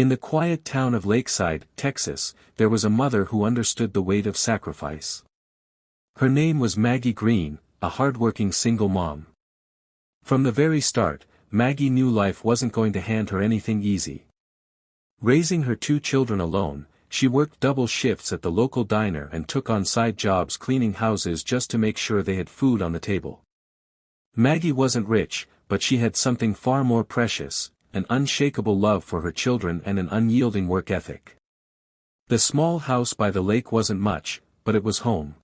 In the quiet town of Lakeside, Texas, there was a mother who understood the weight of sacrifice. Her name was Maggie Green, a hardworking single mom. From the very start, Maggie knew life wasn't going to hand her anything easy. Raising her 2 children alone, she worked double shifts at the local diner and took on side jobs cleaning houses just to make sure they had food on the table. Maggie wasn't rich, but she had something far more precious, an unshakable love for her children and an unyielding work ethic. The small house by the lake wasn't much, but it was home.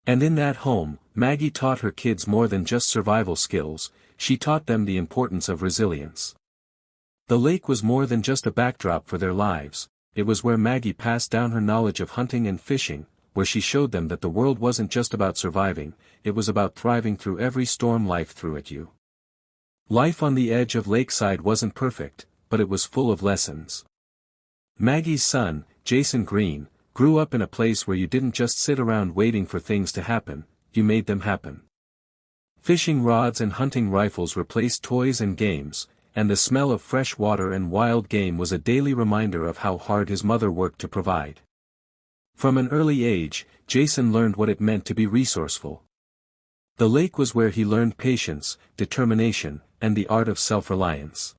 And in that home, Maggie taught her kids more than just survival skills, she taught them the importance of resilience. The lake was more than just a backdrop for their lives, it was where Maggie passed down her knowledge of hunting and fishing, where she showed them that the world wasn't just about surviving, it was about thriving through every storm life threw at you. Life on the edge of Lakeside wasn't perfect, but it was full of lessons. Maggie's son, Jason Green, grew up in a place where you didn't just sit around waiting for things to happen, you made them happen. Fishing rods and hunting rifles replaced toys and games, and the smell of fresh water and wild game was a daily reminder of how hard his mother worked to provide. From an early age, Jason learned what it meant to be resourceful. The lake was where he learned patience, determination, and the art of self-reliance.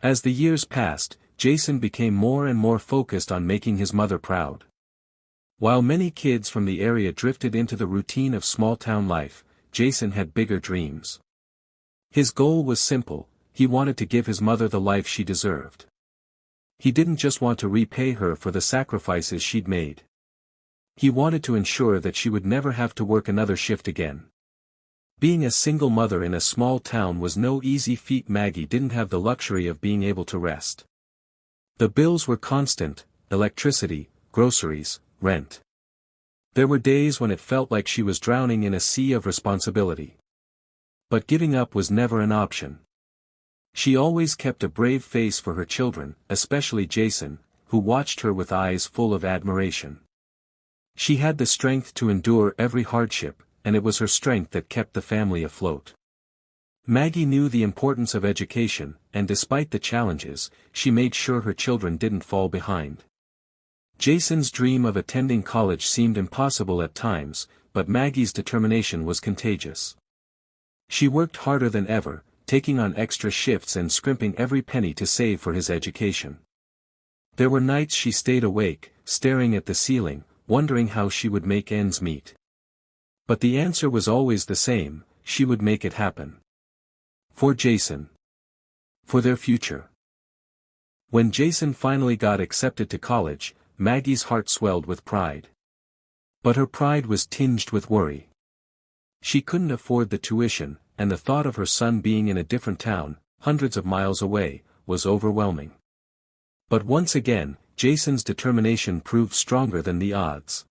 As the years passed, Jason became more and more focused on making his mother proud. While many kids from the area drifted into the routine of small-town life, Jason had bigger dreams. His goal was simple, he wanted to give his mother the life she deserved. He didn't just want to repay her for the sacrifices she'd made. He wanted to ensure that she would never have to work another shift again. Being a single mother in a small town was no easy feat. Maggie didn't have the luxury of being able to rest. The bills were constant, electricity, groceries, rent. There were days when it felt like she was drowning in a sea of responsibility. But giving up was never an option. She always kept a brave face for her children, especially Jason, who watched her with eyes full of admiration. She had the strength to endure every hardship, and it was her strength that kept the family afloat. Maggie knew the importance of education, and despite the challenges, she made sure her children didn't fall behind. Jason's dream of attending college seemed impossible at times, but Maggie's determination was contagious. She worked harder than ever, taking on extra shifts and scrimping every penny to save for his education. There were nights she stayed awake, staring at the ceiling, wondering how she would make ends meet. But the answer was always the same, she would make it happen. For Jason. For their future. When Jason finally got accepted to college, Maggie's heart swelled with pride. But her pride was tinged with worry. She couldn't afford the tuition, and the thought of her son being in a different town, hundreds of miles away, was overwhelming. But once again, Jason's determination proved stronger than the odds.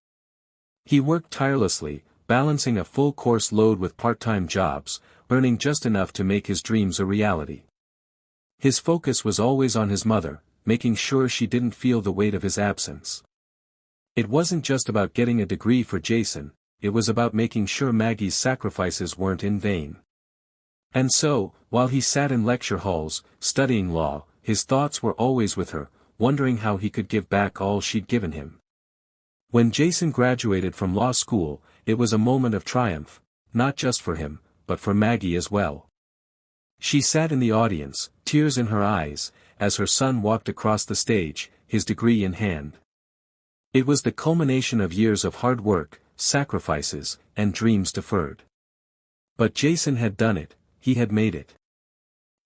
He worked tirelessly, balancing a full course load with part-time jobs, earning just enough to make his dreams a reality. His focus was always on his mother, making sure she didn't feel the weight of his absence. It wasn't just about getting a degree for Jason, it was about making sure Maggie's sacrifices weren't in vain. And so, while he sat in lecture halls, studying law, his thoughts were always with her, wondering how he could give back all she'd given him. When Jason graduated from law school, it was a moment of triumph, not just for him, but for Maggie as well. She sat in the audience, tears in her eyes, as her son walked across the stage, his degree in hand. It was the culmination of years of hard work, sacrifices, and dreams deferred. But Jason had done it, he had made it.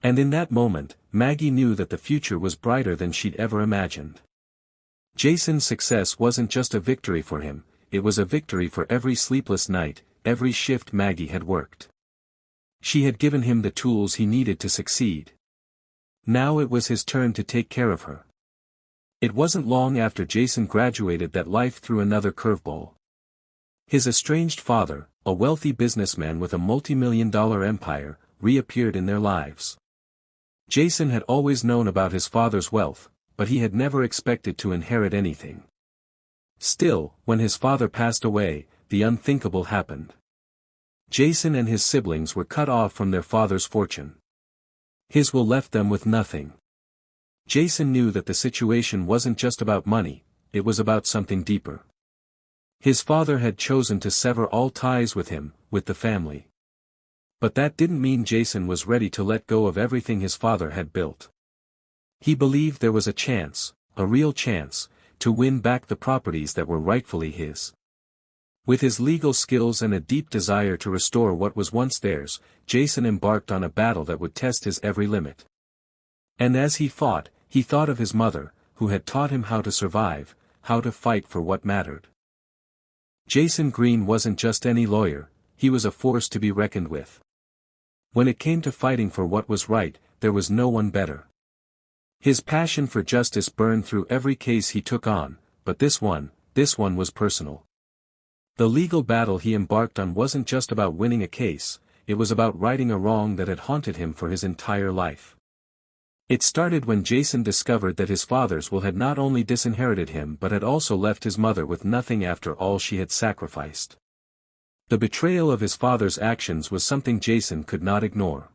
And in that moment, Maggie knew that the future was brighter than she'd ever imagined. Jason's success wasn't just a victory for him, it was a victory for every sleepless night, every shift Maggie had worked. She had given him the tools he needed to succeed. Now it was his turn to take care of her. It wasn't long after Jason graduated that life threw another curveball. His estranged father, a wealthy businessman with a multi-million-dollar empire, reappeared in their lives. Jason had always known about his father's wealth, but he had never expected to inherit anything. Still, when his father passed away, the unthinkable happened. Jason and his siblings were cut off from their father's fortune. His will left them with nothing. Jason knew that the situation wasn't just about money, it was about something deeper. His father had chosen to sever all ties with him, with the family. But that didn't mean Jason was ready to let go of everything his father had built. He believed there was a chance, a real chance, to win back the properties that were rightfully his. With his legal skills and a deep desire to restore what was once theirs, Jason embarked on a battle that would test his every limit. And as he fought, he thought of his mother, who had taught him how to survive, how to fight for what mattered. Jason Green wasn't just any lawyer, he was a force to be reckoned with. When it came to fighting for what was right, there was no one better. His passion for justice burned through every case he took on, but this one was personal. The legal battle he embarked on wasn't just about winning a case, it was about righting a wrong that had haunted him for his entire life. It started when Jason discovered that his father's will had not only disinherited him but had also left his mother with nothing after all she had sacrificed. The betrayal of his father's actions was something Jason could not ignore.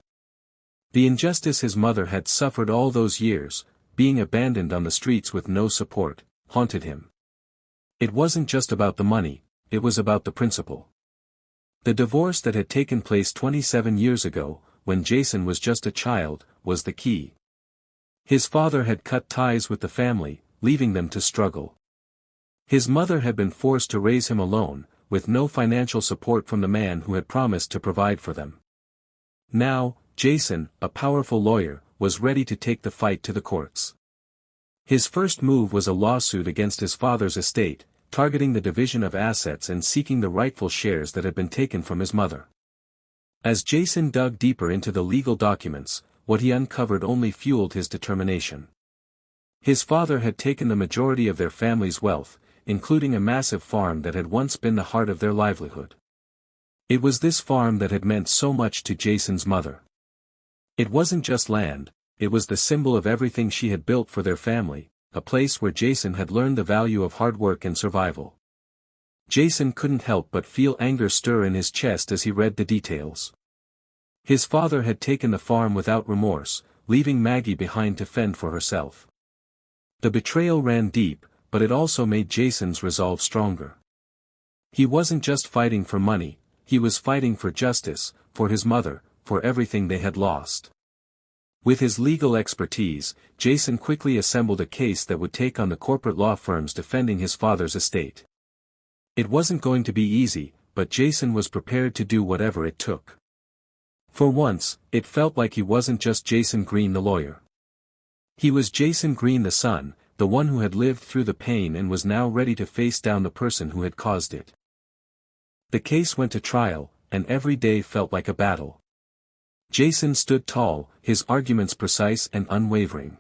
The injustice his mother had suffered all those years, being abandoned on the streets with no support, haunted him. It wasn't just about the money, it was about the principle. The divorce that had taken place 27 years ago, when Jason was just a child, was the key. His father had cut ties with the family, leaving them to struggle. His mother had been forced to raise him alone, with no financial support from the man who had promised to provide for them. Now, Jason, a powerful lawyer, was ready to take the fight to the courts. His first move was a lawsuit against his father's estate, targeting the division of assets and seeking the rightful shares that had been taken from his mother. As Jason dug deeper into the legal documents, what he uncovered only fueled his determination. His father had taken the majority of their family's wealth, including a massive farm that had once been the heart of their livelihood. It was this farm that had meant so much to Jason's mother. It wasn't just land, it was the symbol of everything she had built for their family, a place where Jason had learned the value of hard work and survival. Jason couldn't help but feel anger stir in his chest as he read the details. His father had taken the farm without remorse, leaving Maggie behind to fend for herself. The betrayal ran deep, but it also made Jason's resolve stronger. He wasn't just fighting for money, he was fighting for justice, for his mother, for everything they had lost. With his legal expertise, Jason quickly assembled a case that would take on the corporate law firms defending his father's estate. It wasn't going to be easy, but Jason was prepared to do whatever it took. For once, it felt like he wasn't just Jason Green the lawyer. He was Jason Green the son, the one who had lived through the pain and was now ready to face down the person who had caused it. The case went to trial, and every day felt like a battle. Jason stood tall, his arguments precise and unwavering.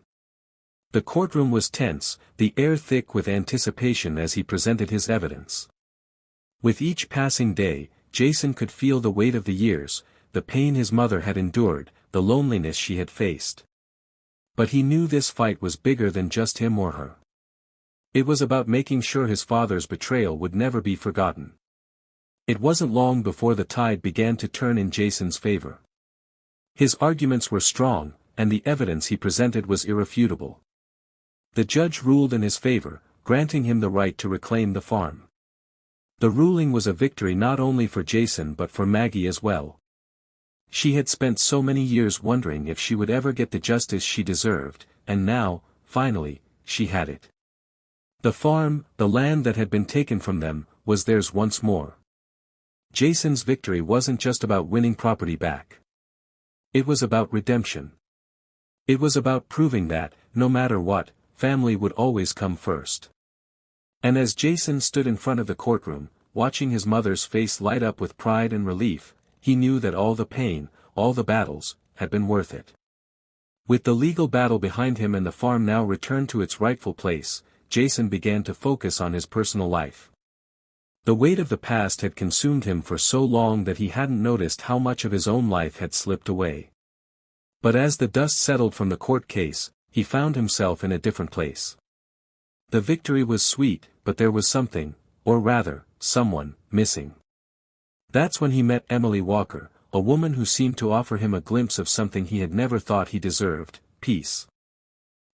The courtroom was tense, the air thick with anticipation as he presented his evidence. With each passing day, Jason could feel the weight of the years, the pain his mother had endured, the loneliness she had faced. But he knew this fight was bigger than just him or her. It was about making sure his father's betrayal would never be forgotten. It wasn't long before the tide began to turn in Jason's favor. His arguments were strong, and the evidence he presented was irrefutable. The judge ruled in his favor, granting him the right to reclaim the farm. The ruling was a victory not only for Jason but for Maggie as well. She had spent so many years wondering if she would ever get the justice she deserved, and now, finally, she had it. The farm, the land that had been taken from them, was theirs once more. Jason's victory wasn't just about winning property back. It was about redemption. It was about proving that, no matter what, family would always come first. And as Jason stood in front of the courtroom, watching his mother's face light up with pride and relief, he knew that all the pain, all the battles, had been worth it. With the legal battle behind him and the farm now returned to its rightful place, Jason began to focus on his personal life. The weight of the past had consumed him for so long that he hadn't noticed how much of his own life had slipped away. But as the dust settled from the court case, he found himself in a different place. The victory was sweet, but there was something, or rather, someone, missing. That's when he met Emily Walker, a woman who seemed to offer him a glimpse of something he had never thought he deserved: peace.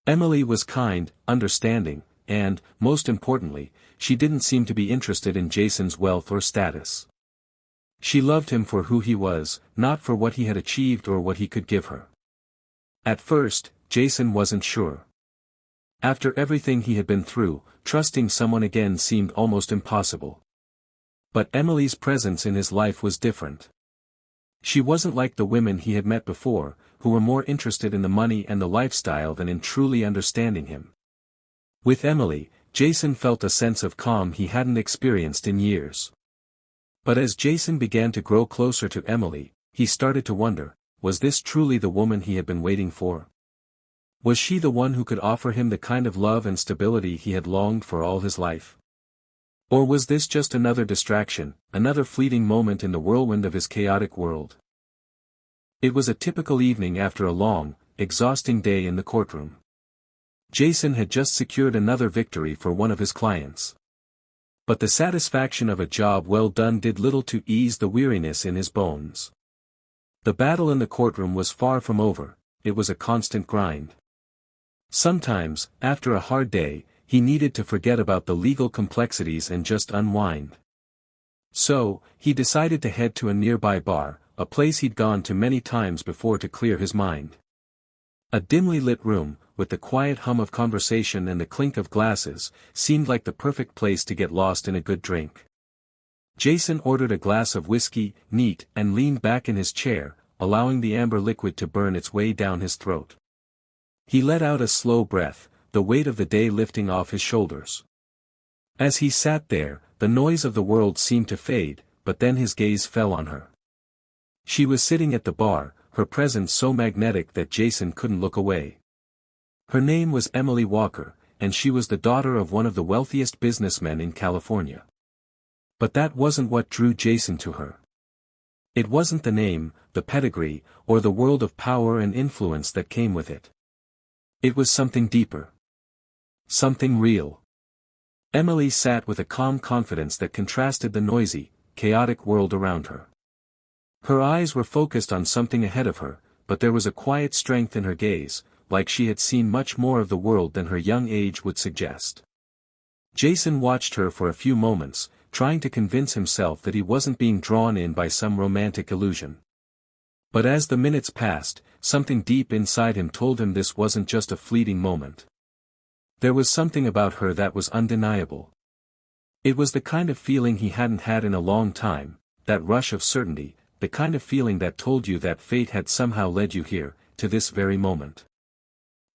Emily was kind, understanding, and, most importantly, she didn't seem to be interested in Jason's wealth or status. She loved him for who he was, not for what he had achieved or what he could give her. At first, Jason wasn't sure. After everything he had been through, trusting someone again seemed almost impossible. But Emily's presence in his life was different. She wasn't like the women he had met before, who were more interested in the money and the lifestyle than in truly understanding him. With Emily, Jason felt a sense of calm he hadn't experienced in years. But as Jason began to grow closer to Emily, he started to wonder, was this truly the woman he had been waiting for? Was she the one who could offer him the kind of love and stability he had longed for all his life? Or was this just another distraction, another fleeting moment in the whirlwind of his chaotic world? It was a typical evening after a long, exhausting day in the courtroom. Jason had just secured another victory for one of his clients. But the satisfaction of a job well done did little to ease the weariness in his bones. The battle in the courtroom was far from over, it was a constant grind. Sometimes, after a hard day, he needed to forget about the legal complexities and just unwind. So, he decided to head to a nearby bar, a place he'd gone to many times before to clear his mind. A dimly lit room, with the quiet hum of conversation and the clink of glasses, seemed like the perfect place to get lost in a good drink. Jason ordered a glass of whiskey, neat, and leaned back in his chair, allowing the amber liquid to burn its way down his throat. He let out a slow breath, the weight of the day lifting off his shoulders. As he sat there, the noise of the world seemed to fade, but then his gaze fell on her. She was sitting at the bar, her presence so magnetic that Jason couldn't look away. Her name was Emily Walker, and she was the daughter of one of the wealthiest businessmen in California. But that wasn't what drew Jason to her. It wasn't the name, the pedigree, or the world of power and influence that came with it. It was something deeper. Something real. Emily sat with a calm confidence that contrasted the noisy, chaotic world around her. Her eyes were focused on something ahead of her, but there was a quiet strength in her gaze, like she had seen much more of the world than her young age would suggest. Jason watched her for a few moments, trying to convince himself that he wasn't being drawn in by some romantic illusion. But as the minutes passed, something deep inside him told him this wasn't just a fleeting moment. There was something about her that was undeniable. It was the kind of feeling he hadn't had in a long time, that rush of certainty, the kind of feeling that told you that fate had somehow led you here, to this very moment.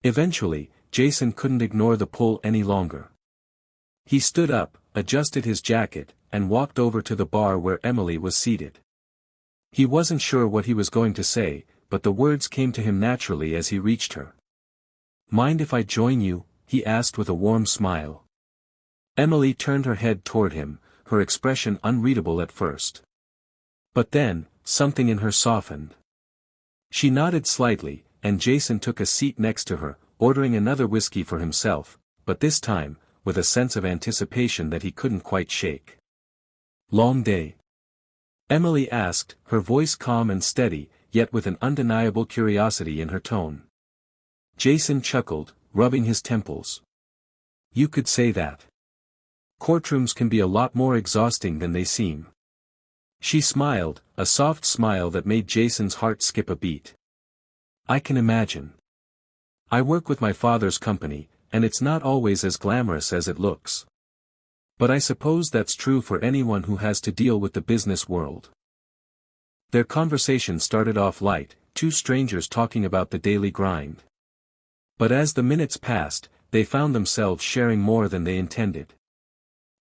Eventually, Jason couldn't ignore the pull any longer. He stood up, adjusted his jacket, and walked over to the bar where Emily was seated. He wasn't sure what he was going to say, but the words came to him naturally as he reached her. "Mind if I join you?" he asked with a warm smile. Emily turned her head toward him, her expression unreadable at first. But then, something in her softened. She nodded slightly, and Jason took a seat next to her, ordering another whiskey for himself, but this time, with a sense of anticipation that he couldn't quite shake. "Long day?" Emily asked, her voice calm and steady, yet with an undeniable curiosity in her tone. Jason chuckled, rubbing his temples. "You could say that. Courtrooms can be a lot more exhausting than they seem." She smiled, a soft smile that made Jason's heart skip a beat. "I can imagine. I work with my father's company, and it's not always as glamorous as it looks. But I suppose that's true for anyone who has to deal with the business world." Their conversation started off light, two strangers talking about the daily grind. But as the minutes passed, they found themselves sharing more than they intended.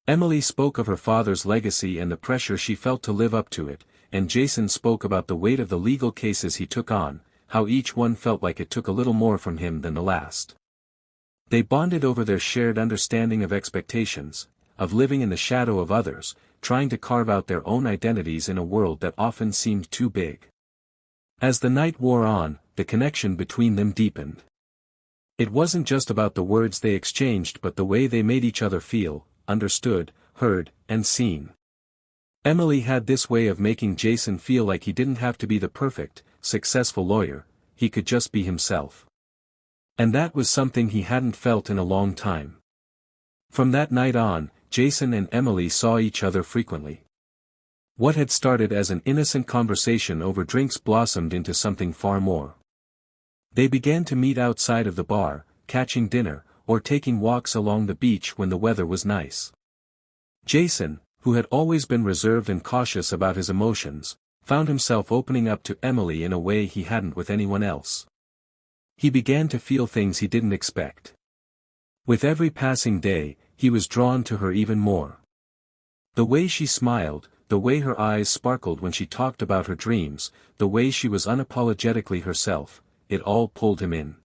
Emily spoke of her father's legacy and the pressure she felt to live up to it, and Jason spoke about the weight of the legal cases he took on, how each one felt like it took a little more from him than the last. They bonded over their shared understanding of expectations, of living in the shadow of others, trying to carve out their own identities in a world that often seemed too big. As the night wore on, the connection between them deepened. It wasn't just about the words they exchanged but the way they made each other feel, understood, heard, and seen. Emily had this way of making Jason feel like he didn't have to be the perfect, successful lawyer, he could just be himself. And that was something he hadn't felt in a long time. From that night on, Jason and Emily saw each other frequently. What had started as an innocent conversation over drinks blossomed into something far more. They began to meet outside of the bar, catching dinner, or taking walks along the beach when the weather was nice. Jason, who had always been reserved and cautious about his emotions, found himself opening up to Emily in a way he hadn't with anyone else. He began to feel things he didn't expect. With every passing day, he was drawn to her even more. The way she smiled, the way her eyes sparkled when she talked about her dreams, the way she was unapologetically herself, it all pulled him in.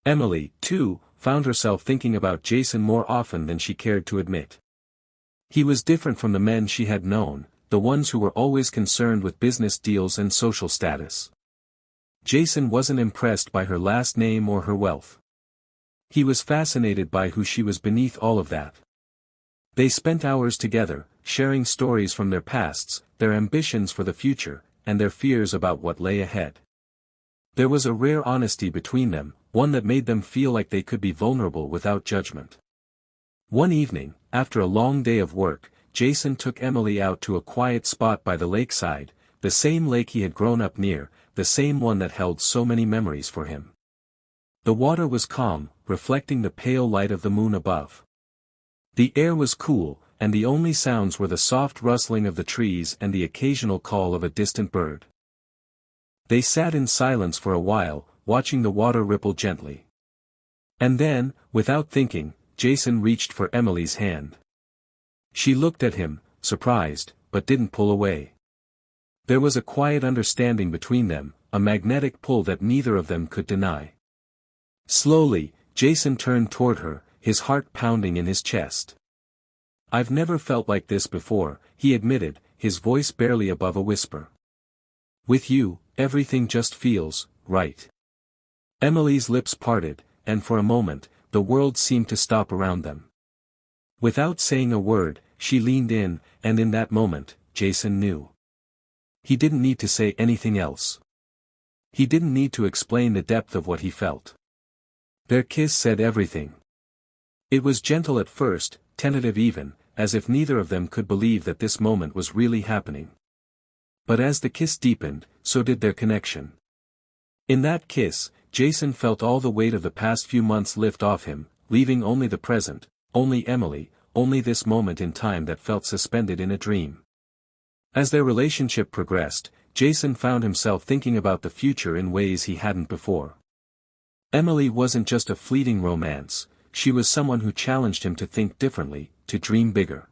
Emily, too, found herself thinking about Jason more often than she cared to admit. He was different from the men she had known, the ones who were always concerned with business deals and social status. Jason wasn't impressed by her last name or her wealth. He was fascinated by who she was beneath all of that. They spent hours together, sharing stories from their pasts, their ambitions for the future, and their fears about what lay ahead. There was a rare honesty between them, one that made them feel like they could be vulnerable without judgment. One evening, after a long day of work, Jason took Emily out to a quiet spot by the lakeside, the same lake he had grown up near, the same one that held so many memories for him. The water was calm, reflecting the pale light of the moon above. The air was cool, and the only sounds were the soft rustling of the trees and the occasional call of a distant bird. They sat in silence for a while, watching the water ripple gently. And then, without thinking, Jason reached for Emily's hand. She looked at him, surprised, but didn't pull away. There was a quiet understanding between them, a magnetic pull that neither of them could deny. Slowly, Jason turned toward her, his heart pounding in his chest. "I've never felt like this before," he admitted, his voice barely above a whisper. "With you, everything just feels right." Emily's lips parted, and for a moment, the world seemed to stop around them. Without saying a word, she leaned in, and in that moment, Jason knew. He didn't need to say anything else. He didn't need to explain the depth of what he felt. Their kiss said everything. It was gentle at first, tentative even, as if neither of them could believe that this moment was really happening. But as the kiss deepened, so did their connection. In that kiss, Jason felt all the weight of the past few months lift off him, leaving only the present, only Emily, only this moment in time that felt suspended in a dream. As their relationship progressed, Jason found himself thinking about the future in ways he hadn't before. Emily wasn't just a fleeting romance, she was someone who challenged him to think differently, to dream bigger.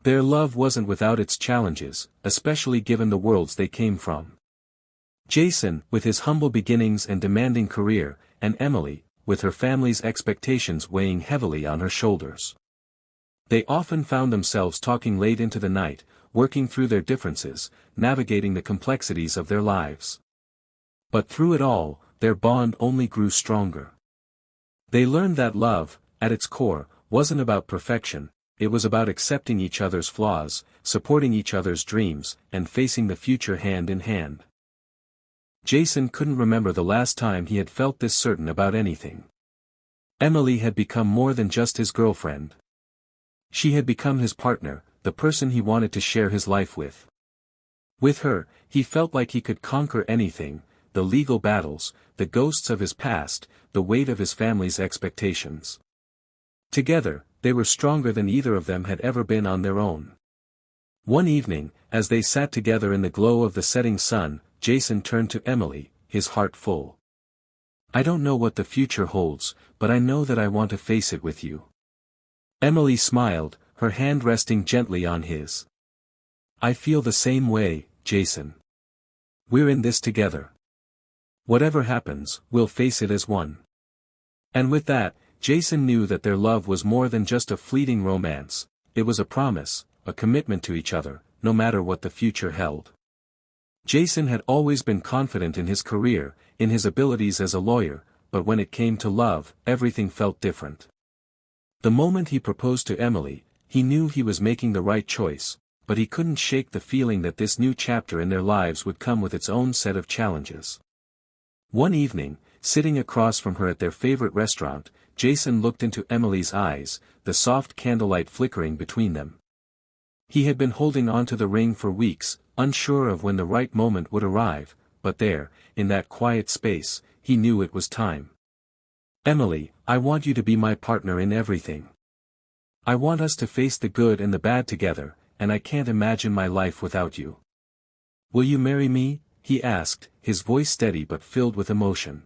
Their love wasn't without its challenges, especially given the worlds they came from. Jason, with his humble beginnings and demanding career, and Emily, with her family's expectations weighing heavily on her shoulders. They often found themselves talking late into the night, working through their differences, navigating the complexities of their lives. But through it all, their bond only grew stronger. They learned that love, at its core, wasn't about perfection, it was about accepting each other's flaws, supporting each other's dreams, and facing the future hand in hand. Jason couldn't remember the last time he had felt this certain about anything. Emily had become more than just his girlfriend. She had become his partner, the person he wanted to share his life with. With her, he felt like he could conquer anything, the legal battles, the ghosts of his past, the weight of his family's expectations. Together, they were stronger than either of them had ever been on their own. One evening, as they sat together in the glow of the setting sun, Jason turned to Emily, his heart full. "I don't know what the future holds, but I know that I want to face it with you." Emily smiled, her hand resting gently on his. "I feel the same way, Jason. We're in this together. Whatever happens, we'll face it as one." And with that, Jason knew that their love was more than just a fleeting romance, it was a promise, a commitment to each other, no matter what the future held. Jason had always been confident in his career, in his abilities as a lawyer, but when it came to love, everything felt different. The moment he proposed to Emily, he knew he was making the right choice, but he couldn't shake the feeling that this new chapter in their lives would come with its own set of challenges. One evening, sitting across from her at their favorite restaurant, Jason looked into Emily's eyes, the soft candlelight flickering between them. He had been holding on to the ring for weeks, unsure of when the right moment would arrive, but there, in that quiet space, he knew it was time. "Emily, I want you to be my partner in everything. I want us to face the good and the bad together, and I can't imagine my life without you. Will you marry me?" he asked, his voice steady but filled with emotion.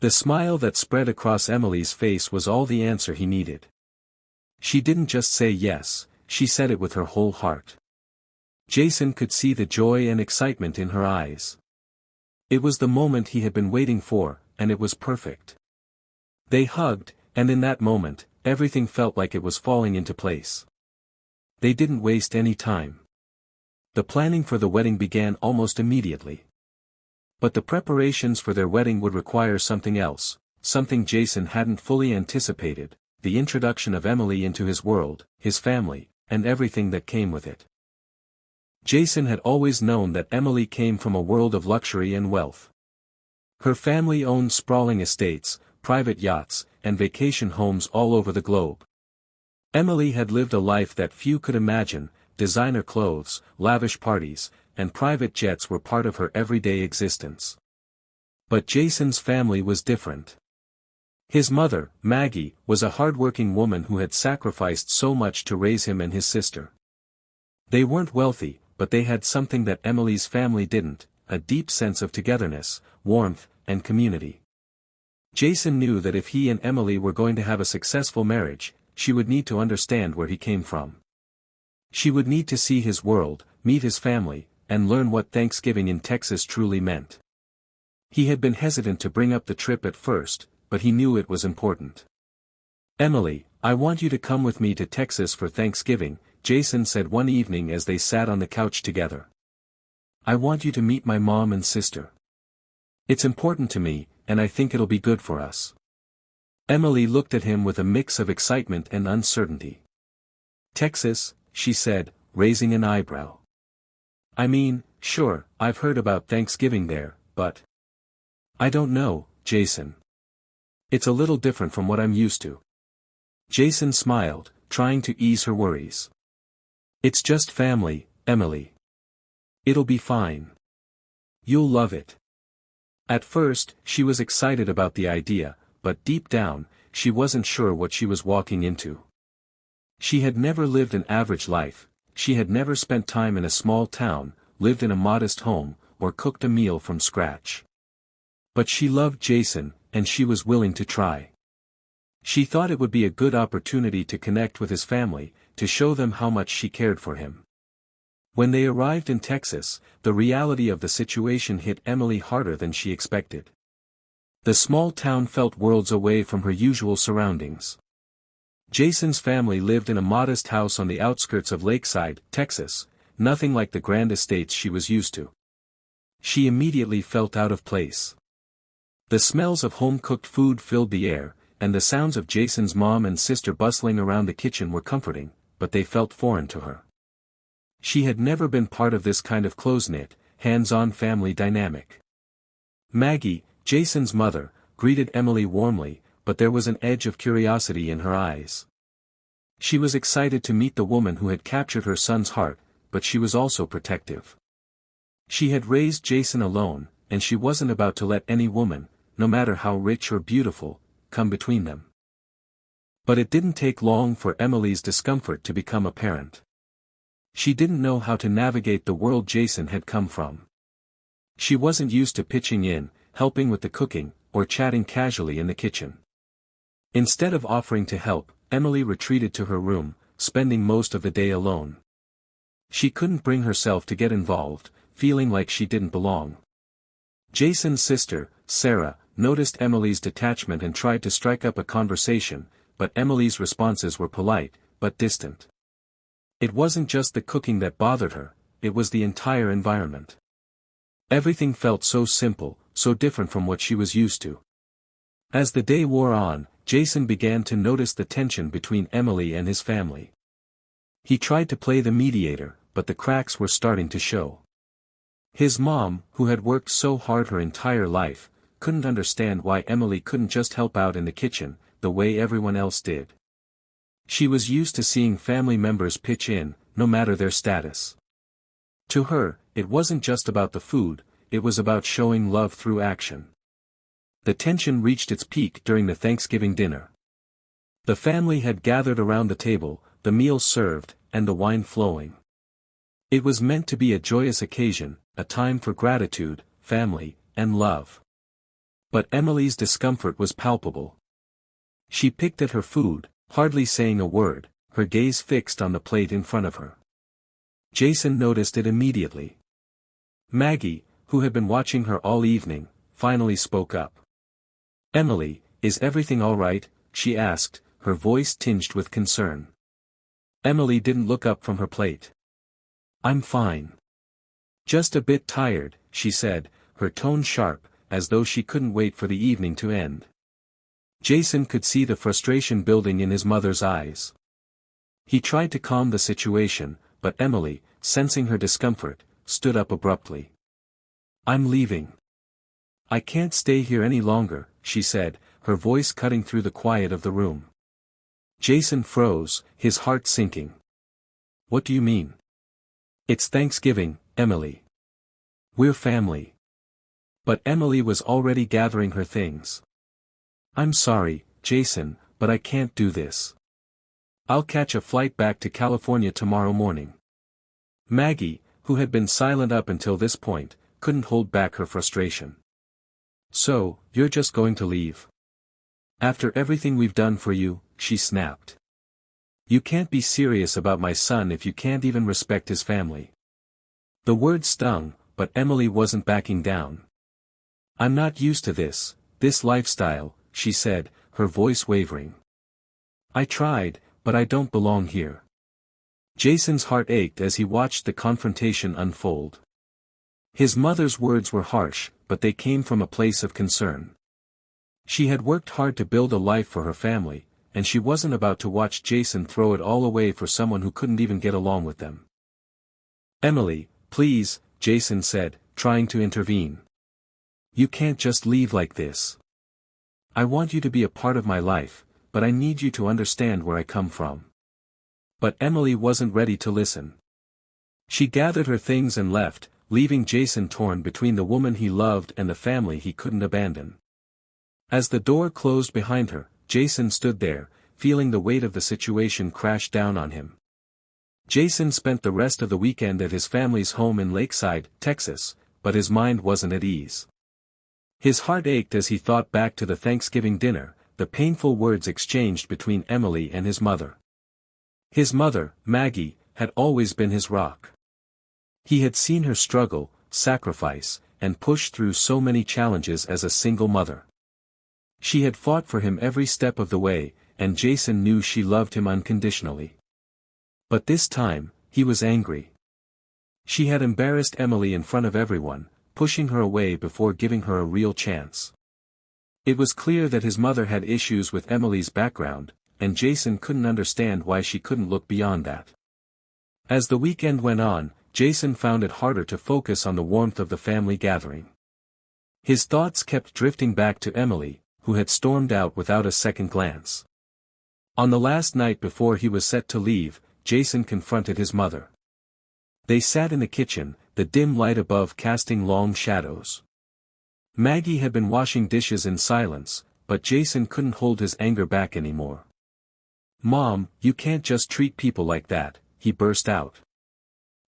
The smile that spread across Emily's face was all the answer he needed. She didn't just say yes, she said it with her whole heart. Jason could see the joy and excitement in her eyes. It was the moment he had been waiting for, and it was perfect. They hugged, and in that moment, everything felt like it was falling into place. They didn't waste any time. The planning for the wedding began almost immediately. But the preparations for their wedding would require something else, something Jason hadn't fully anticipated, the introduction of Emily into his world, his family, and everything that came with it. Jason had always known that Emily came from a world of luxury and wealth. Her family owned sprawling estates, private yachts, and vacation homes all over the globe. Emily had lived a life that few could imagine. Designer clothes, lavish parties, and private jets were part of her everyday existence. But Jason's family was different. His mother, Maggie, was a hardworking woman who had sacrificed so much to raise him and his sister. They weren't wealthy, but they had something that Emily's family didn't, a deep sense of togetherness, warmth, and community. Jason knew that if he and Emily were going to have a successful marriage, she would need to understand where he came from. She would need to see his world, meet his family, and learn what Thanksgiving in Texas truly meant. He had been hesitant to bring up the trip at first, but he knew it was important. "Emily, I want you to come with me to Texas for Thanksgiving," Jason said one evening as they sat on the couch together. "I want you to meet my mom and sister. It's important to me, and I think it'll be good for us." Emily looked at him with a mix of excitement and uncertainty. "Texas?" she said, raising an eyebrow. "I mean, sure, I've heard about Thanksgiving there, but I don't know, Jason. It's a little different from what I'm used to." Jason smiled, trying to ease her worries. "It's just family, Emily. It'll be fine. You'll love it." At first, she was excited about the idea, but deep down, she wasn't sure what she was walking into. She had never lived an average life, she had never spent time in a small town, lived in a modest home, or cooked a meal from scratch. But she loved Jason, and she was willing to try. She thought it would be a good opportunity to connect with his family, to show them how much she cared for him. When they arrived in Texas, the reality of the situation hit Emily harder than she expected. The small town felt worlds away from her usual surroundings. Jason's family lived in a modest house on the outskirts of Lakeside, Texas, nothing like the grand estates she was used to. She immediately felt out of place. The smells of home-cooked food filled the air, and the sounds of Jason's mom and sister bustling around the kitchen were comforting, but they felt foreign to her. She had never been part of this kind of close-knit, hands-on family dynamic. Maggie, Jason's mother, greeted Emily warmly, but there was an edge of curiosity in her eyes. She was excited to meet the woman who had captured her son's heart, but she was also protective. She had raised Jason alone, and she wasn't about to let any woman, no matter how rich or beautiful, come between them. But it didn't take long for Emily's discomfort to become apparent. She didn't know how to navigate the world Jason had come from. She wasn't used to pitching in, helping with the cooking, or chatting casually in the kitchen. Instead of offering to help, Emily retreated to her room, spending most of the day alone. She couldn't bring herself to get involved, feeling like she didn't belong. Jason's sister, Sarah, noticed Emily's detachment and tried to strike up a conversation, but Emily's responses were polite, but distant. It wasn't just the cooking that bothered her, it was the entire environment. Everything felt so simple, so different from what she was used to. As the day wore on, Jason began to notice the tension between Emily and his family. He tried to play the mediator, but the cracks were starting to show. His mom, who had worked so hard her entire life, couldn't understand why Emily couldn't just help out in the kitchen, the way everyone else did. She was used to seeing family members pitch in, no matter their status. To her, it wasn't just about the food, it was about showing love through action. The tension reached its peak during the Thanksgiving dinner. The family had gathered around the table, the meals served, and the wine flowing. It was meant to be a joyous occasion, a time for gratitude, family, and love. But Emily's discomfort was palpable. She picked at her food, hardly saying a word, her gaze fixed on the plate in front of her. Jason noticed it immediately. Maggie, who had been watching her all evening, finally spoke up. "Emily, is everything all right?" she asked, her voice tinged with concern. Emily didn't look up from her plate. "I'm fine. Just a bit tired," she said, her tone sharp, as though she couldn't wait for the evening to end. Jason could see the frustration building in his mother's eyes. He tried to calm the situation, but Emily, sensing her discomfort, stood up abruptly. "I'm leaving. I can't stay here any longer," she said, her voice cutting through the quiet of the room. Jason froze, his heart sinking. "What do you mean?" "It's Thanksgiving, Emily. We're family." But Emily was already gathering her things. "I'm sorry, Jason, but I can't do this. I'll catch a flight back to California tomorrow morning." Maggie, who had been silent up until this point, couldn't hold back her frustration. "So, you're just going to leave? After everything we've done for you," she snapped. "You can't be serious about my son if you can't even respect his family." The word stung, but Emily wasn't backing down. "I'm not used to this lifestyle," she said, her voice wavering. "I tried, but I don't belong here." Jason's heart ached as he watched the confrontation unfold. His mother's words were harsh, but they came from a place of concern. She had worked hard to build a life for her family, and she wasn't about to watch Jason throw it all away for someone who couldn't even get along with them. "Emily, please," Jason said, trying to intervene. "You can't just leave like this. I want you to be a part of my life, but I need you to understand where I come from." But Emily wasn't ready to listen. She gathered her things and left, leaving Jason torn between the woman he loved and the family he couldn't abandon. As the door closed behind her, Jason stood there, feeling the weight of the situation crash down on him. Jason spent the rest of the weekend at his family's home in Lakeside, Texas, but his mind wasn't at ease. His heart ached as he thought back to the Thanksgiving dinner, the painful words exchanged between Emily and his mother. His mother, Maggie, had always been his rock. He had seen her struggle, sacrifice, and push through so many challenges as a single mother. She had fought for him every step of the way, and Jason knew she loved him unconditionally. But this time, he was angry. She had embarrassed Emily in front of everyone, pushing her away before giving her a real chance. It was clear that his mother had issues with Emily's background, and Jason couldn't understand why she couldn't look beyond that. As the weekend went on, Jason found it harder to focus on the warmth of the family gathering. His thoughts kept drifting back to Emily, who had stormed out without a second glance. On the last night before he was set to leave, Jason confronted his mother. They sat in the kitchen, the dim light above casting long shadows. Maggie had been washing dishes in silence, but Jason couldn't hold his anger back anymore. "Mom, you can't just treat people like that," he burst out.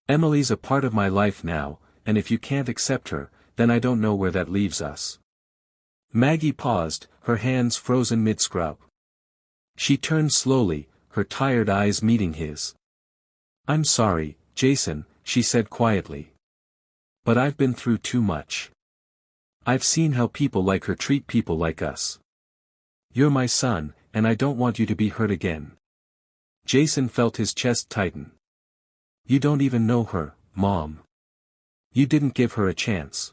"Emily's a part of my life now, and if you can't accept her, then I don't know where that leaves us." Maggie paused, her hands frozen mid-scrub. She turned slowly, her tired eyes meeting his. "I'm sorry, Jason," she said quietly. "But I've been through too much. I've seen how people like her treat people like us. You're my son, and I don't want you to be hurt again." Jason felt his chest tighten. "You don't even know her, Mom. You didn't give her a chance."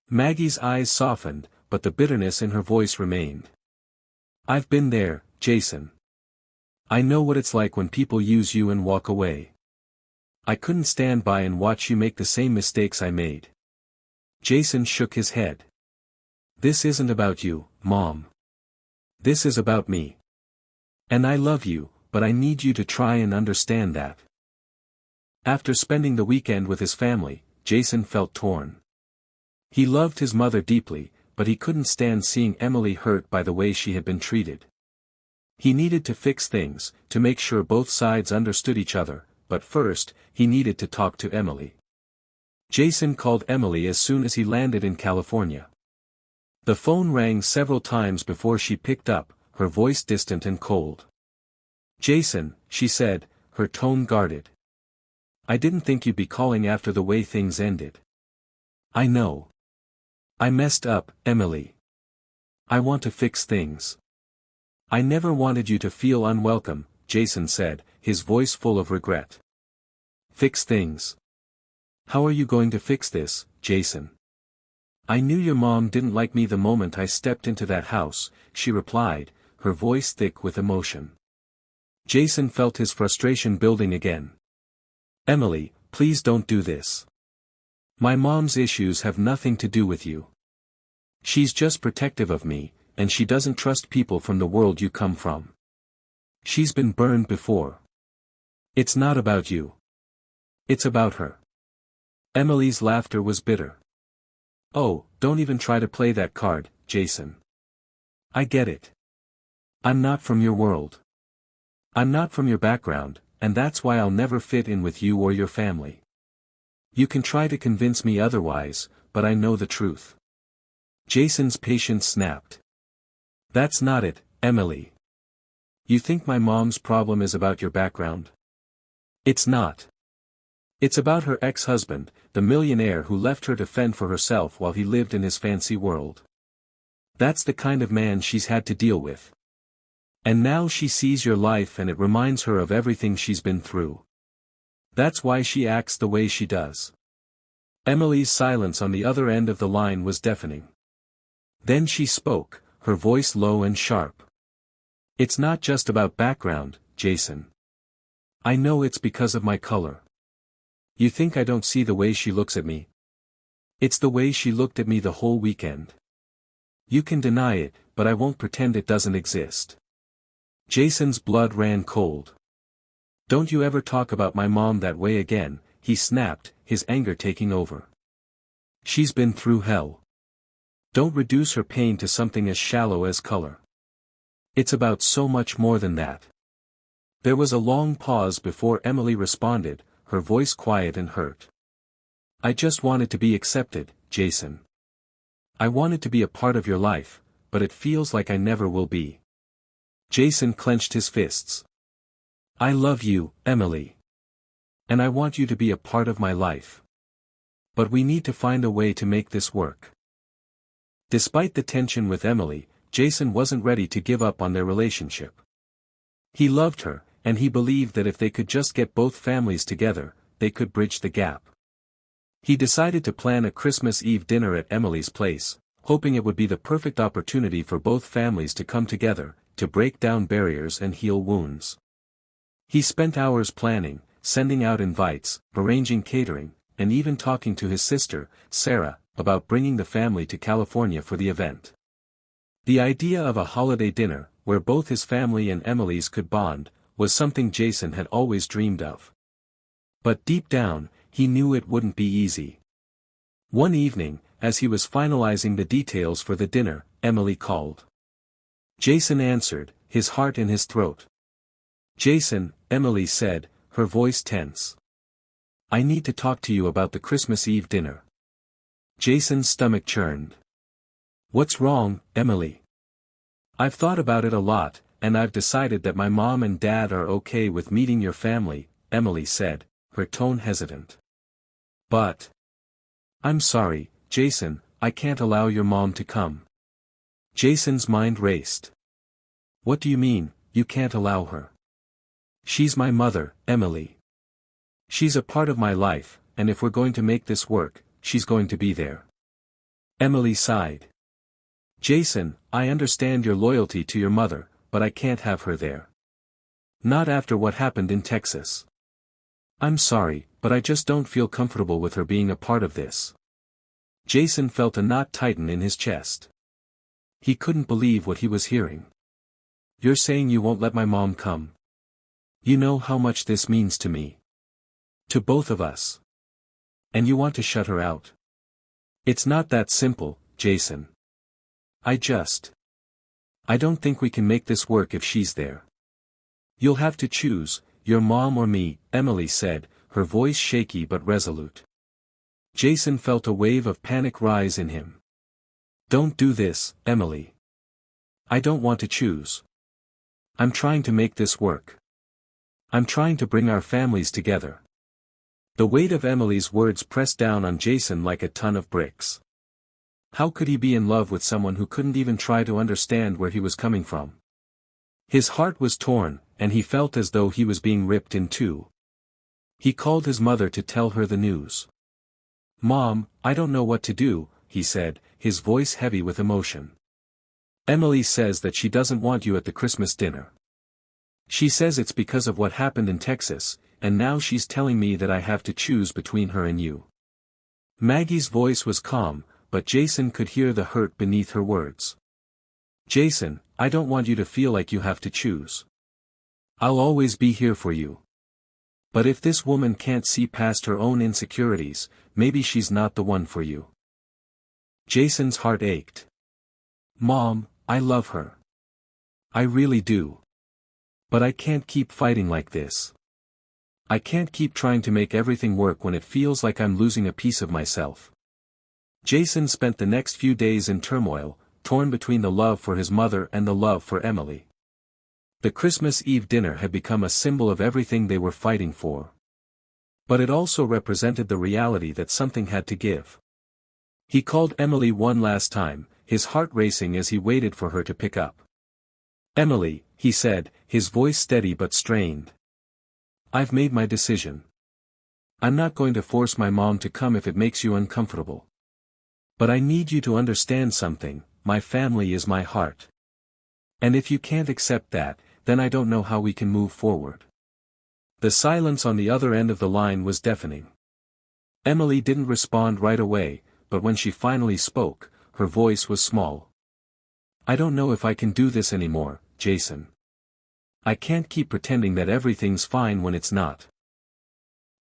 Maggie's eyes softened, but the bitterness in her voice remained. "I've been there, Jason. I know what it's like when people use you and walk away. I couldn't stand by and watch you make the same mistakes I made." Jason shook his head. This isn't about you, Mom. This is about me. And I love you, but I need you to try and understand that. After spending the weekend with his family, Jason felt torn. He loved his mother deeply, but he couldn't stand seeing Emily hurt by the way she had been treated. He needed to fix things, to make sure both sides understood each other, but first, he needed to talk to Emily. Jason called Emily as soon as he landed in California. The phone rang several times before she picked up, her voice distant and cold. "Jason," she said, her tone guarded. "I didn't think you'd be calling after the way things ended." "I know. I messed up, Emily. I want to fix things." "I never wanted you to feel unwelcome," Jason said, his voice full of regret. "Fix things? How are you going to fix this, Jason?" "I knew your mom didn't like me the moment I stepped into that house," she replied, her voice thick with emotion. Jason felt his frustration building again. "Emily, please don't do this. My mom's issues have nothing to do with you. She's just protective of me, and she doesn't trust people from the world you come from. She's been burned before. It's not about you. It's about her." Emily's laughter was bitter. "Oh, don't even try to play that card, Jason. I get it. I'm not from your world. I'm not from your background, and that's why I'll never fit in with you or your family. You can try to convince me otherwise, but I know the truth." Jason's patience snapped. "That's not it, Emily. You think my mom's problem is about your background? It's not. It's about her ex-husband, the millionaire who left her to fend for herself while he lived in his fancy world. That's the kind of man she's had to deal with. And now she sees your life and it reminds her of everything she's been through. That's why she acts the way she does." Emily's silence on the other end of the line was deafening. Then she spoke, her voice low and sharp. "It's not just about background, Jason. I know it's because of my color. You think I don't see the way she looks at me? It's the way she looked at me the whole weekend. You can deny it, but I won't pretend it doesn't exist." Jason's blood ran cold. "Don't you ever talk about my mom that way again," he snapped, his anger taking over. "She's been through hell. Don't reduce her pain to something as shallow as color. It's about so much more than that." There was a long pause before Emily responded, her voice quiet and hurt. "I just wanted to be accepted, Jason. I wanted to be a part of your life, but it feels like I never will be." Jason clenched his fists. "I love you, Emily. And I want you to be a part of my life. But we need to find a way to make this work." Despite the tension with Emily, Jason wasn't ready to give up on their relationship. He loved her, and he believed that if they could just get both families together, they could bridge the gap. He decided to plan a Christmas Eve dinner at Emily's place, hoping it would be the perfect opportunity for both families to come together, to break down barriers and heal wounds. He spent hours planning, sending out invites, arranging catering, and even talking to his sister, Sarah, about bringing the family to California for the event. The idea of a holiday dinner, where both his family and Emily's could bond, was something Jason had always dreamed of. But deep down, he knew it wouldn't be easy. One evening, as he was finalizing the details for the dinner, Emily called. Jason answered, his heart in his throat. "Jason," Emily said, her voice tense. "I need to talk to you about the Christmas Eve dinner." Jason's stomach churned. "What's wrong, Emily?" "I've thought about it a lot, and I've decided that my mom and dad are okay with meeting your family," Emily said, her tone hesitant. "But I'm sorry, Jason, I can't allow your mom to come." Jason's mind raced. "What do you mean, you can't allow her?" "She's my mother, Emily. She's a part of my life, and if we're going to make this work, she's going to be there." Emily sighed. "Jason, I understand your loyalty to your mother, but I can't have her there. Not after what happened in Texas. I'm sorry, but I just don't feel comfortable with her being a part of this." Jason felt a knot tighten in his chest. He couldn't believe what he was hearing. "You're saying you won't let my mom come? You know how much this means to me. To both of us. And you want to shut her out?" "It's not that simple, Jason. I don't think we can make this work if she's there. You'll have to choose, your mom or me," Emily said, her voice shaky but resolute. Jason felt a wave of panic rise in him. "Don't do this, Emily. I don't want to choose. I'm trying to make this work. I'm trying to bring our families together." The weight of Emily's words pressed down on Jason like a ton of bricks. How could he be in love with someone who couldn't even try to understand where he was coming from? His heart was torn, and he felt as though he was being ripped in two. He called his mother to tell her the news. "Mom, I don't know what to do," he said, his voice heavy with emotion. "Emily says that she doesn't want you at the Christmas dinner. She says it's because of what happened in Texas, and now she's telling me that I have to choose between her and you." Maggie's voice was calm, but Jason could hear the hurt beneath her words. "Jason, I don't want you to feel like you have to choose. I'll always be here for you. But if this woman can't see past her own insecurities, maybe she's not the one for you." Jason's heart ached. "Mom, I love her. I really do. But I can't keep fighting like this. I can't keep trying to make everything work when it feels like I'm losing a piece of myself." Jason spent the next few days in turmoil, torn between the love for his mother and the love for Emily. The Christmas Eve dinner had become a symbol of everything they were fighting for. But it also represented the reality that something had to give. He called Emily one last time, his heart racing as he waited for her to pick up. "Emily," he said, his voice steady but strained. "I've made my decision. I'm not going to force my mom to come if it makes you uncomfortable. But I need you to understand something, my family is my heart. And if you can't accept that, then I don't know how we can move forward." The silence on the other end of the line was deafening. Emily didn't respond right away, but when she finally spoke, her voice was small. "I don't know if I can do this anymore, Jason. I can't keep pretending that everything's fine when it's not."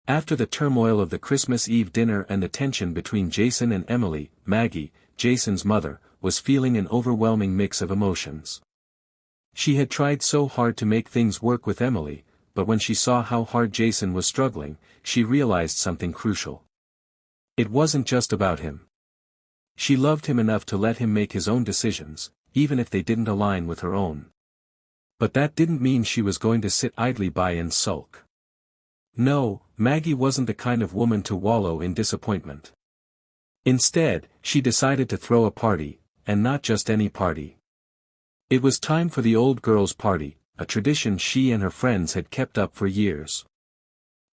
After the turmoil of the Christmas Eve dinner and the tension between Jason and Emily, Maggie, Jason's mother, was feeling an overwhelming mix of emotions. She had tried so hard to make things work with Emily, but when she saw how hard Jason was struggling, she realized something crucial. It wasn't just about him. She loved him enough to let him make his own decisions, even if they didn't align with her own. But that didn't mean she was going to sit idly by and sulk. No, Maggie wasn't the kind of woman to wallow in disappointment. Instead, she decided to throw a party, and not just any party. It was time for the old girls' party, a tradition she and her friends had kept up for years.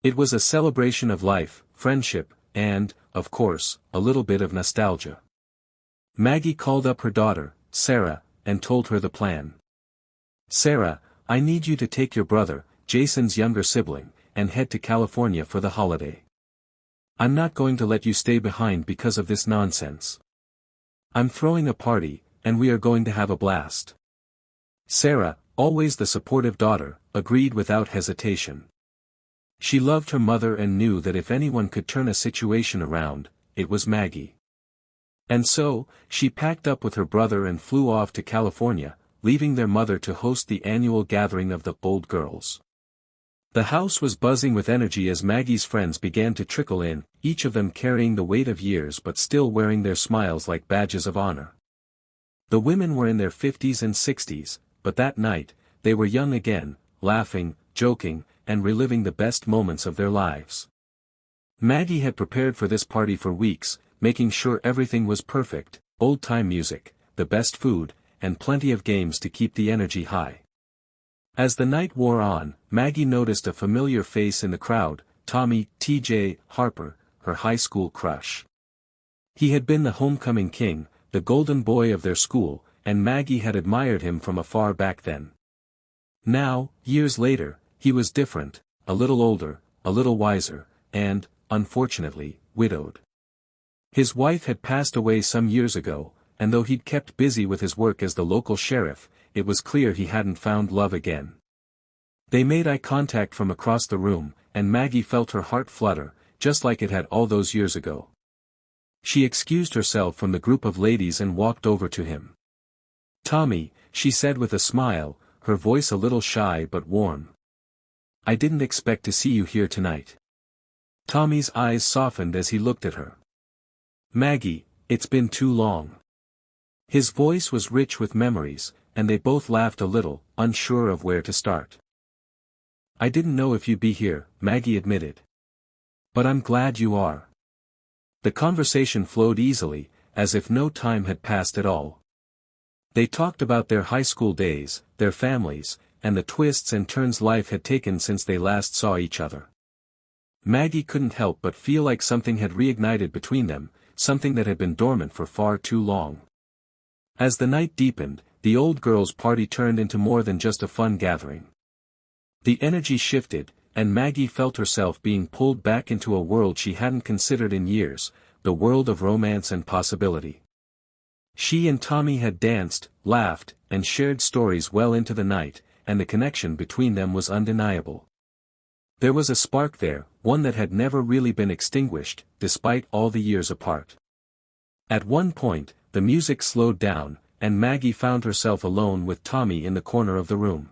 It was a celebration of life, friendship, and, of course, a little bit of nostalgia. Maggie called up her daughter, Sarah, and told her the plan. "Sarah, I need you to take your brother, Jason's younger sibling, and head to California for the holiday. I'm not going to let you stay behind because of this nonsense. I'm throwing a party, and we are going to have a blast." Sarah, always the supportive daughter, agreed without hesitation. She loved her mother and knew that if anyone could turn a situation around, it was Maggie. And so, she packed up with her brother and flew off to California, leaving their mother to host the annual gathering of the old girls. The house was buzzing with energy as Maggie's friends began to trickle in, each of them carrying the weight of years but still wearing their smiles like badges of honor. The women were in their 50s and 60s, but that night, they were young again, laughing, joking, and reliving the best moments of their lives. Maggie had prepared for this party for weeks, making sure everything was perfect, old-time music, the best food, and plenty of games to keep the energy high. As the night wore on, Maggie noticed a familiar face in the crowd, Tommy T.J. Harper, her high school crush. He had been the homecoming king, the golden boy of their school, and Maggie had admired him from afar back then. Now, years later, he was different, a little older, a little wiser, and, unfortunately, widowed. His wife had passed away some years ago, and though he'd kept busy with his work as the local sheriff, it was clear he hadn't found love again. They made eye contact from across the room, and Maggie felt her heart flutter, just like it had all those years ago. She excused herself from the group of ladies and walked over to him. "Tommy," she said with a smile, her voice a little shy but warm. "I didn't expect to see you here tonight." Tommy's eyes softened as he looked at her. "Maggie, it's been too long." His voice was rich with memories, and they both laughed a little, unsure of where to start. "I didn't know if you'd be here," Maggie admitted. "But I'm glad you are." The conversation flowed easily, as if no time had passed at all. They talked about their high school days, their families, and the twists and turns life had taken since they last saw each other. Maggie couldn't help but feel like something had reignited between them, something that had been dormant for far too long. As the night deepened, the old girls' party turned into more than just a fun gathering. The energy shifted, and Maggie felt herself being pulled back into a world she hadn't considered in years, the world of romance and possibility. She and Tommy had danced, laughed, and shared stories well into the night, and the connection between them was undeniable. There was a spark there, one that had never really been extinguished, despite all the years apart. At one point, the music slowed down, and Maggie found herself alone with Tommy in the corner of the room.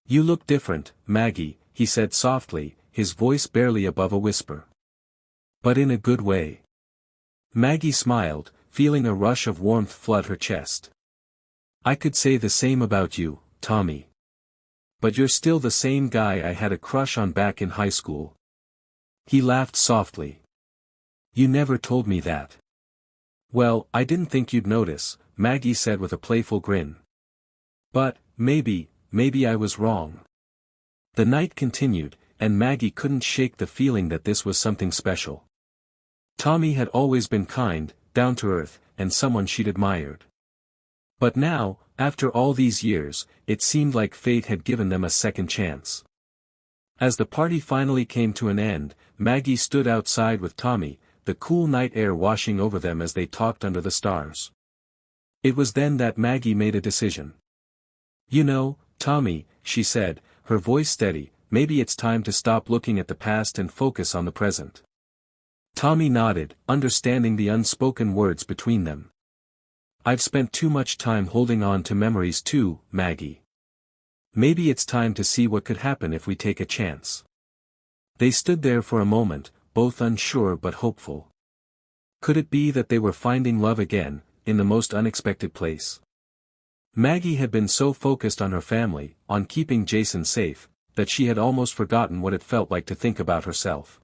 "You look different, Maggie," he said softly, his voice barely above a whisper. "But in a good way." Maggie smiled, feeling a rush of warmth flood her chest. "I could say the same about you, Tommy. But you're still the same guy I had a crush on back in high school." He laughed softly. "You never told me that." "Well, I didn't think you'd notice," Maggie said with a playful grin. "But, maybe I was wrong." The night continued, and Maggie couldn't shake the feeling that this was something special. Tommy had always been kind, down to earth, and someone she'd admired. But now, after all these years, it seemed like fate had given them a second chance. As the party finally came to an end, Maggie stood outside with Tommy, the cool night air washing over them as they talked under the stars. It was then that Maggie made a decision. "You know, Tommy," she said, her voice steady, "maybe it's time to stop looking at the past and focus on the present." Tommy nodded, understanding the unspoken words between them. "I've spent too much time holding on to memories too, Maggie. Maybe it's time to see what could happen if we take a chance." They stood there for a moment, both unsure but hopeful. Could it be that they were finding love again, in the most unexpected place? Maggie had been so focused on her family, on keeping Jason safe, that she had almost forgotten what it felt like to think about herself.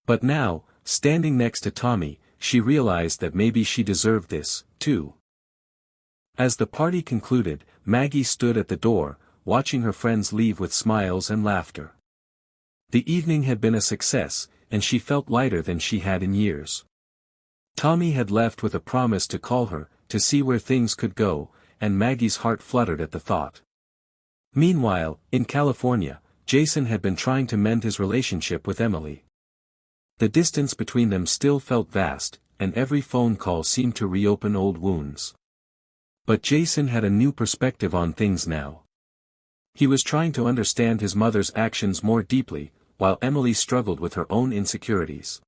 But now, standing next to Tommy, she realized that maybe she deserved this, too. As the party concluded, Maggie stood at the door, watching her friends leave with smiles and laughter. The evening had been a success, and she felt lighter than she had in years. Tommy had left with a promise to call her, to see where things could go, and Maggie's heart fluttered at the thought. Meanwhile, in California, Jason had been trying to mend his relationship with Emily. The distance between them still felt vast, and every phone call seemed to reopen old wounds. But Jason had a new perspective on things now. He was trying to understand his mother's actions more deeply, while Emily struggled with her own insecurities.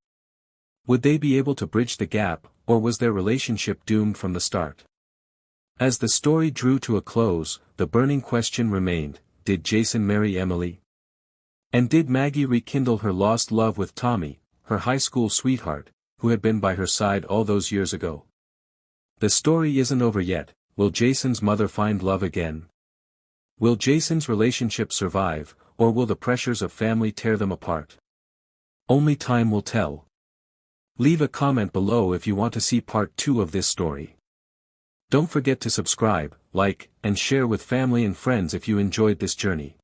Would they be able to bridge the gap, or was their relationship doomed from the start? As the story drew to a close, the burning question remained, did Jason marry Emily? And did Maggie rekindle her lost love with Tommy, her high school sweetheart, who had been by her side all those years ago? The story isn't over yet. Will Jason's mother find love again? Will Jason's relationship survive, or will the pressures of family tear them apart? Only time will tell. Leave a comment below if you want to see part 2 of this story. Don't forget to subscribe, like, and share with family and friends if you enjoyed this journey.